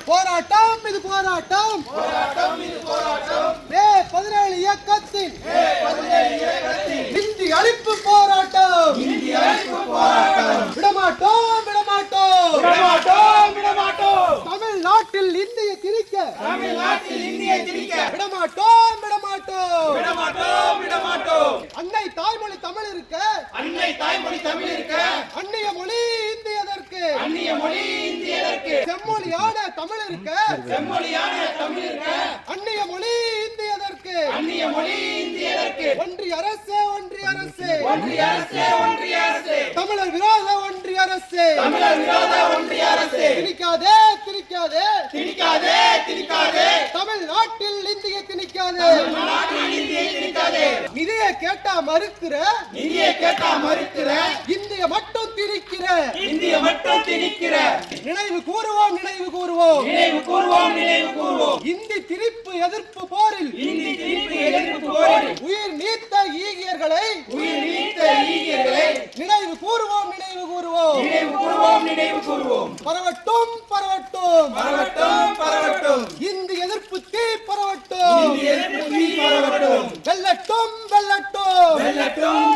போராட்டம் இது போராட்டம் மே 17 இயக்கத்தின் இந்தி அழிப்பு போராட்டம் விடமாட்டோம் தமிழ்நாட்டில் இந்தியை திணிக்க விடமாட்டோம் அன்னை தாய்மொழி தமிழ் இருக்க அந்நிய மொழி இந்தியதற்கு செம்மொழியான தமிழ் இருக்க அந்நிய மொழி இந்தியதற்கு ஒன்றிய அரசு தமிழர் விரோத ஒன்றிய அரசு திணிக்காதே தமிழ்நாட்டில் இந்தியை திணிக்காதே நிதியை கேட்டா மறுக்கிற இந்திய மட்டும் திணிக்கிற நினைவு கூறுவோம் இந்தி திணிப்பு எதிர்ப்பு போரில் உயிர் நீத்த ஈகியர்களை நினைவு கூறுவோம் பரவட்டும் இந்தி எதிர்ப்பு தீ பரவட்டும் வெல்லட்டும்